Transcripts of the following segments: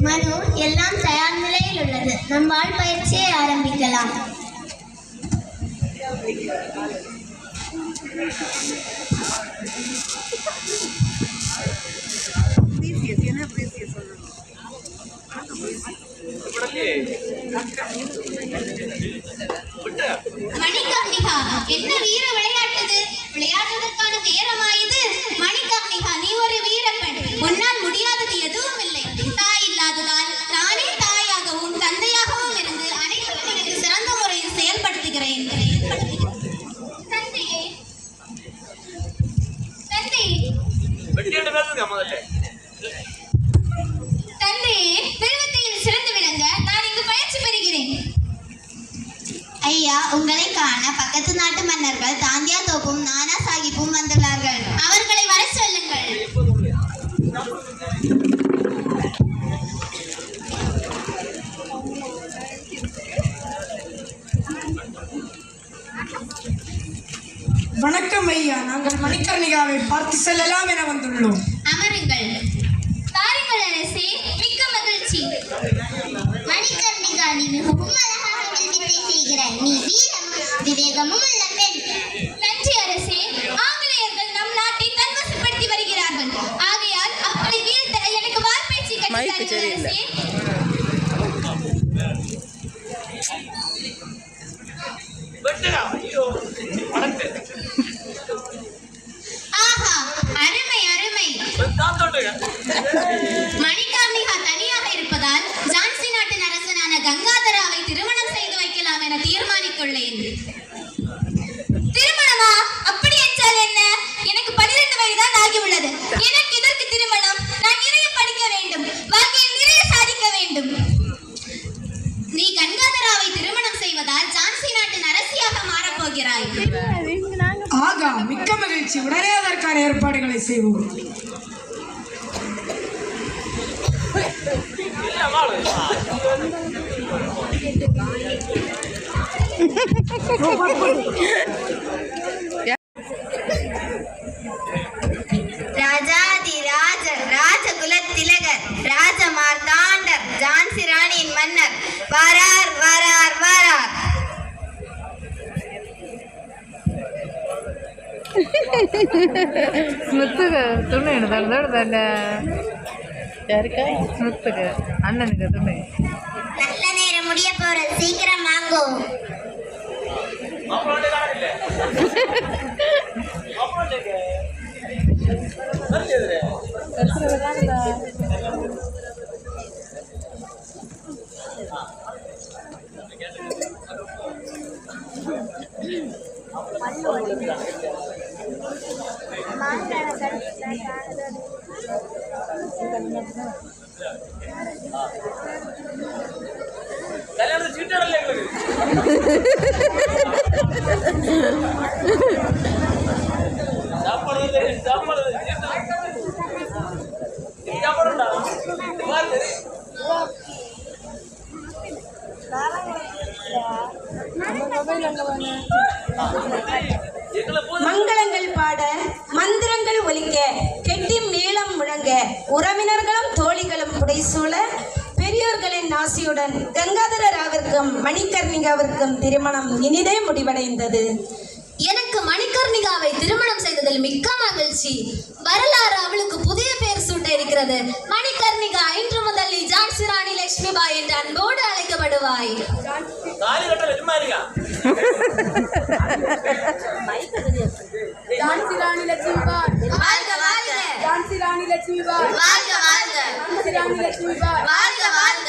மனு, எல்லாம் தயார் நிலையில் உள்ளது. நம் வாழ் பயிற்சியை ஆரம்பிக்கலாம். மணிகர்ணிகா, என்ன வீர விளையாட்டுது? விளையாடுவதற்கான நேரமாயுது. மணிகர்ணிகா, நீ ஒரு வீரப்பெண். உன்னால் முடியாதது எதுவும் இல்லை. தாய் இல்லாததால் நானே தாயாக உன் தந்தையாகவும் இருந்து அனைவரும் எனக்கு சிறந்த முறையில் செயல்படுத்துகிறேன். தந்தையே, தந்தையே, வில்வித்தையில் சிறந்து விளங்க நான் இங்கு பயிற்சி பெறுகிறேன். ஐயா, உங்களை காண பக்கத்து நாட்டு மன்னர்கள் தாந்தியா தோப்பும் நானா சாஹிப்பும் வந்துள்ளார்கள். அவர்களை வர சொல்லுங்கள். வணக்கம் ஐயா, நாங்கள் மணிகர்ணிகாவை பார்த்து செல்லலாம் என வந்துள்ளோம். அமருங்கள். பாருங்கள் அரசே, மிக்க மகிழ்ச்சி. மணிகர்ணிகா, நீ மிகவும் அழகாக வில்வித்தை செய்கிறாய். நீ வீரமும் விவேகமும் உள்ள பெண். நன்றி அரசே. ஆங்கிலேயர்கள் நம் நாட்டை தன்வசப்படுத்தி வருகிறார்கள். ஆகையால் அப்படி வீழ்த்த எனக்கு வார்பயிற்சி கற்றுத்தாருங்கள் அரசே. ஆஹா, அருமை அருமை. மணிகர்ணிகா தனியாக இருப்பதால் ஜான்சி நாட்டின் அரசனான கங்காதராவை திருமணம் செய்து வைக்கலாம் என தீர்மானித்துள்ளேன். திருமணமா? அப்படி என்றால் என்ன? எனக்கு 12 வயதுதான் ஆகியுள்ளது. எனக்கு இதற்கு திருமணம்? நான் நிறைய படிக்க வேண்டும், வாழ்க்கையில் நிறைய சாதிக்க வேண்டும். நீ கங்காதராவை திருமணம் செய்வதால் ஜான்சி நாட்டின் அரசியாக மாறப்போகிறாய். ஆகா, மிக்க மகிழ்ச்சி. உடனே அதற்கான ஏற்பாடுகளை செய்வோம். ராஜாதிராஜர், ராஜகுலத்திலகர், ராஜமார்த்தாண்டர், ஜான்சி ராணியின் மன்னர் வரார் வரார் வரார். ஸ்மித்துக்கு துணை തന്നെ யாருக்கா? ஸ்மித்துக்கு அண்ணனுக்கு துணை. நல்ல நேரம் முடிய போறது, சீக்கிரம் வாங்கோ. மங்களங்கள் பாட, மந்திரங்கள் ஒலிக்க, கெட்டி மேளம் முழங்க, உறவினர்களும் தோழிகளும் புடைசூழ, பெரியோர்களின் ஆசியுடன் கங்காதர ராவிற்கும் மணிகர்ணிகாவிற்கும் திருமணம் இனிதே முடிவடைந்தது. எனக்கு மணிகர்ணிகாவை திருமணம் செய்ததில் மிக்க மகிழ்ச்சி. வரலாறு அவளுக்கு புதிய பெயர் சூட்ட இருக்கிறது. மணிகர்ணிகா, இன்று முதல் நீ ஜான்சி ராணி லட்சுமிபாய் என்று அன்போடு அழைக்கப்படுவாய். ஜான்சி ராணி லட்சுமிபாய் வாழ்க வாழ்க. ஜான்சி ராணி லட்சுமிபாய் வாழ்க வாழ்க. ஜான்சி ராணி லட்சுமிபாய் வாழ்க வாழ்க.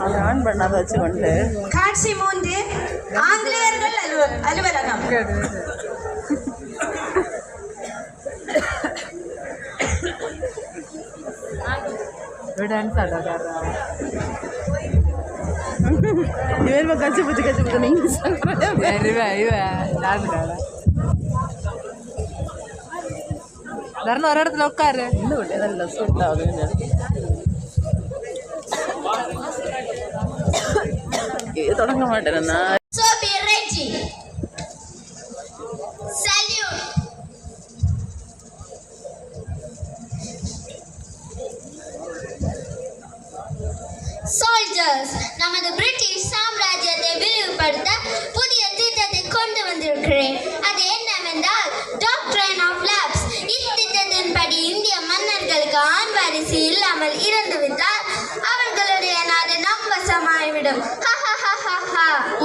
அதை ஆன் பண்ணாத வச்சுக்கொண்டு காட்சி 3, ஆங்கிலேயர்கள் அலுவலகம். டான்ஸ் ஆடாத இவன் கச்சி புச்சு நீங்க சொல்றேன். தரணும் ஒரு இடத்துல உட்காரு இல்லை விட்டு இதெல்லாம் சூட் ஆகுது தொடங்க மாட்டேன்னா So be ready. Salute. Soldiers, நமது பிரிட்டிஷ் சாம்ராஜ்யத்தை விரிவுபடுத்த புதிய திட்டத்தை கொண்டு வந்திருக்கிறேன். அது என்னவென்றால் டாக்ட்ரைன் ஆஃப் லேப்ஸ். இத்திட்டத்தின்படி இந்திய மன்னர்களுக்கு ஆண் வாரிசு இல்லாமல் இறந்துவிட்டால் அவர்களுடைய நாடு நம் வசமாகிவிடும்.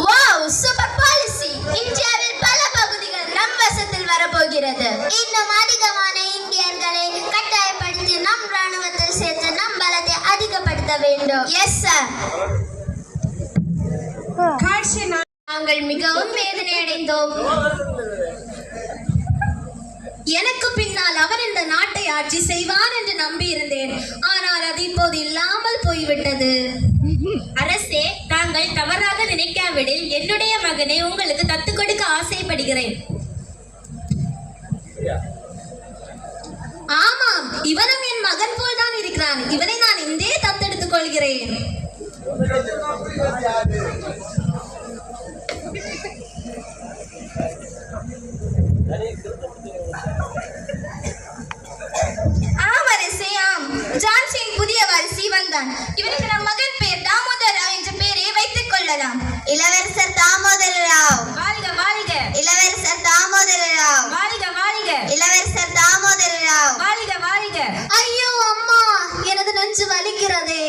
Wow, super policy. இந்தியாவில் பல பகுதிகள் நம் வசத்தில் வரப்போகிறது. இன்னும் அதிகமான இந்தியர்களை கட்டாயப்படுத்தி நம் ராணுவத்தில் சேர்த்து நம் பலத்தை அதிகப்படுத்த வேண்டும். Yes sir. காட்சி நாங்கள் மிகவும் வேதனை அடைந்தோம். எனக்கு பின்னால் அவர் இந்த நாட்டை ஆட்சி செய்வார் என்று நம்பியிருந்தேன். ஆனால் அது இப்போது இல்லாமல் போய்விட்டது. அரசே, தாங்கள் தவறாக நினைக்காவிடில் என்னுடைய மகனை உங்களுக்கு தத்து கொடுக்க ஆசைப்படுகிறேன். ஆமாம், இவனும் என் மகன் போல் தான் இருக்கிறான். இவனை நான் இன்றே தத்தெடுத்துக் கொள்கிறேன். ஜான்சியின் புதிய வாரிசு வந்தான். இவனுக்கு நம் மகன் பேர் தாமோதர் ராவ் என்ற பெயரை வைத்துக் கொள்ளலாம். இளவரசர் தாமோதர ராவ். வாழ்க வாழ்க. இளவரசர் தாமோதர ராவ். வாழ்க வாழ்க. இளவரசர் தாமோதர ராவ். வாழ்க வாழ்க. ஐயோ அம்மா, எனது நெஞ்சு வலிக்கிறதே.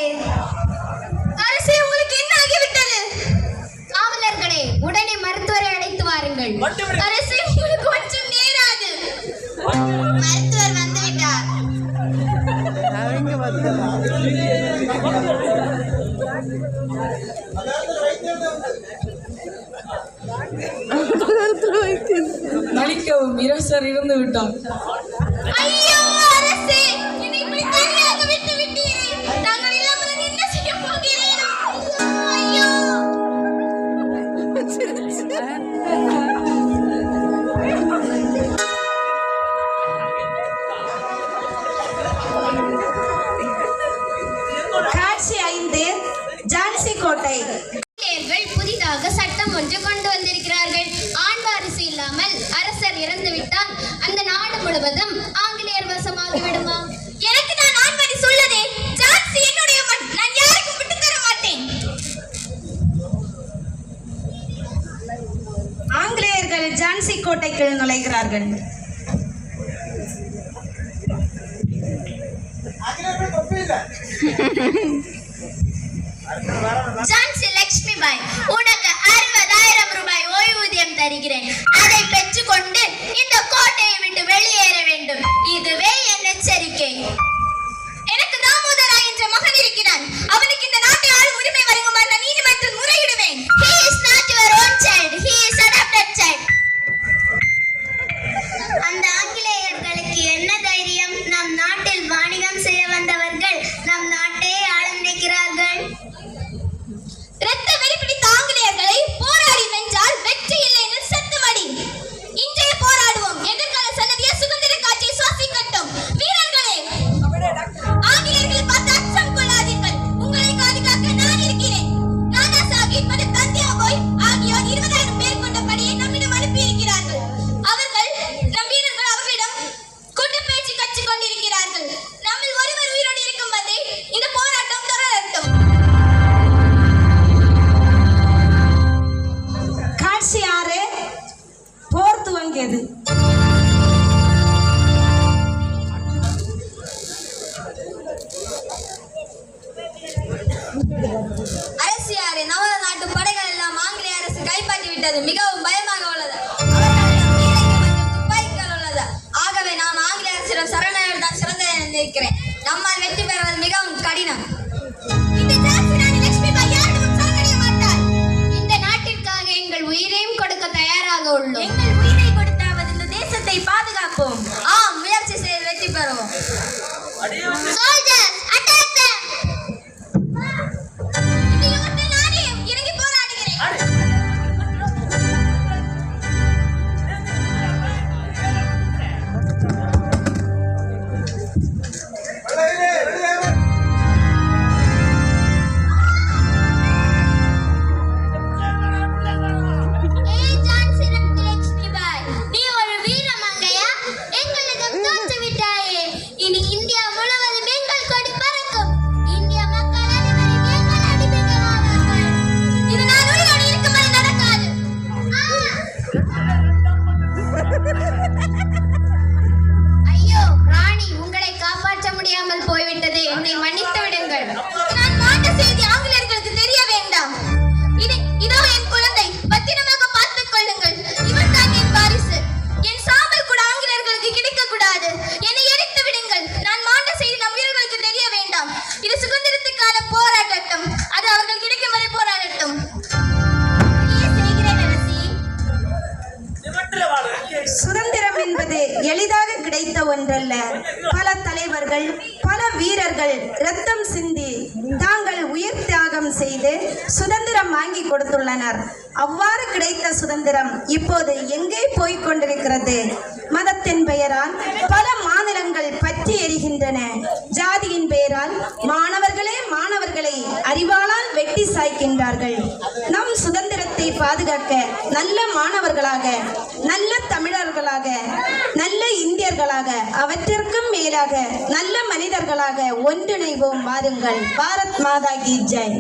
அரசே, உங்களுக்கு என்ன ஆகிவிட்டது? காவலர்களே, உடனே மருத்துவரை அழைத்து வாருங்கள். அரசே, உங்களுக்கு கொஞ்சம் நேராது. மருத்துவர் வந்துவிட்டார். அவங்க வந்து மன்னிக்கவும், இளவரசர் இறந்து விட்டார். ஐயோ அரசே, என்னை இப்படி தனியாக விட்டு விட்டீரே. நாங்கள் இல்லாமல் என்ன செய்ய போகிறேன்? ஐயோ. காட்சி 5 ஜான்சி கோட்டை. புதிதாக சட்டம் ஒன்று கொண்டு வந்திருக்கிறார்கள். ஆண் வாரிசு இல்லாமல் அரசர் இறந்துவிட்டால் அந்த நாடு முழுவதும் ஆங்கிலேயர் வசமாகி விடுமா? எனக்கு நான் ஆண் வாரிசு உள்ளதே. ஜான்சி என்னுடைய மண். நான் யாருக்கும் விட்டு தர மாட்டேன். ஆங்கிலேயர்கள் ஜான்சி கோட்டைக்குள் நுழைகிறார்கள். ஜான்சி லட்சுமி பாய், உனக்கு 60,000 ரூபாய் ஓய்வூதியம் தருகிறேன். அதை பெற்றுக்கொண்டு இந்த கோட்டையை விட்டு வெளியேற வேண்டும். இதுவே என் எச்சரிக்கை. எனக்கு தாமோதரா என்ற மகன் இருக்கிறான். அவனுக்கு இந்த நாட்டை ஆளும் உரிமை வழங்குமாறு நான் நீதிமன்றத்தில் முறையிடுவேன். He is not your own child. He is adopted child. அந்த ஆங்கிலேயர்களுக்கு என்ன தைரியம்? நம் நாட்டில் வாணிகம் செய்ய வந்தவர்கள் நம் நாட்டை ஆள நினைக்கிறார்கள். இரத்த வெறி பிடித்த ஆங்கிலேயர்களை போராடி வென்றால் வெற்றி இல்லை என்று செத்துமடி. இன்றைய போராடுவோம். எதிர்கால சன்னதியை சுதந்திர காட்சியை சுவாசிக்கட்டும். வீரர்களே, ஆங்கிலேயர்களை பார்த்து அச்சம் கொள்ளாதீர்கள். உங்களை பாதுகாக்க நான் இருக்கிறேன். நானா சாஹிப் மற்றும் தந்தியா போய் ஆகியோர் 20,000 பேர் கொண்ட படையை நம்மிடம் அனுப்பியிருக்கிறார்கள். நம் வீரர்கள் அவர்களிடம் குண்டு பேச்சு கற்றுக் கொண்டிருக்கிறார்கள். நம்மில் ஒருவர் உயிரோடு இருக்கும் வரை இந்த போராட்டம் தொடரட்டும். காட்சி 6 போர் துவங்கியது. அரசியாரே, நமது நாட்டு படைகள் எல்லாம் ஆங்கிலேய அரசு கைப்பற்றி விட்டது. மிகவும் பயமாக உள்ளது. அவர்களிடம் பீரங்கி மற்றும் துப்பாக்கிகள் உள்ளது. ஆகவே நாம் ஆங்கிலேய அரசிடம் சரணடைவது தான் சிறந்தது என நினைக்கிறேன். நம்மால் வெற்றி பெறுவது மிகவும் கடினம். இந்த ஜான்சி ராணி லட்சுமி பாய் யாரிடமும் சரணடைய மாட்டார். இந்த நாட்டிற்காக எங்கள் உயிரையும் கொடுக்க தயாராக உள்ளோம். எங்கள் உயிரை கொடுத்தாவது இந்த தேசத்தை பாதுகாப்போம். ஆம், முயற்சி செய்து வெற்றி பெறுவோம். Soldiers, attack them! இந்த யுத்தத்தில் நானே இறங்கி போராடுகிறேன். ஒன்றல்ல, பல தலைவர்கள், பல வீரர்கள் இரத்தம் சிந்தி தாங்கள் உயிர் தியாகம் செய்து சுதந்திரம் வாங்கி கொடுத்துள்ளனர். அவ்வாறு கிடைத்த சுதந்திரம் இப்போது எங்கே போய்க் கொண்டிருக்கிறது? மதத்தின் பெயரால் பல மாநிலங்கள் பற்றி எரிகின்றன. ஜாதியின் பெயரால் மாணவர்களை அறிவாளால் வெட்டி சாய்க்கின்றார்கள். நம் சுதந்திரத்தை பாதுகாக்க நல்ல மாணவர்களாக, நல்ல தமிழர்களாக, நல்ல இந்தியர்களாக, அவற்றிற்கும் மேலாக நல்ல மனிதர்களாக ஒன்றிணைவோம். வாருங்கள். பாரத் மாதா கி ஜெய்.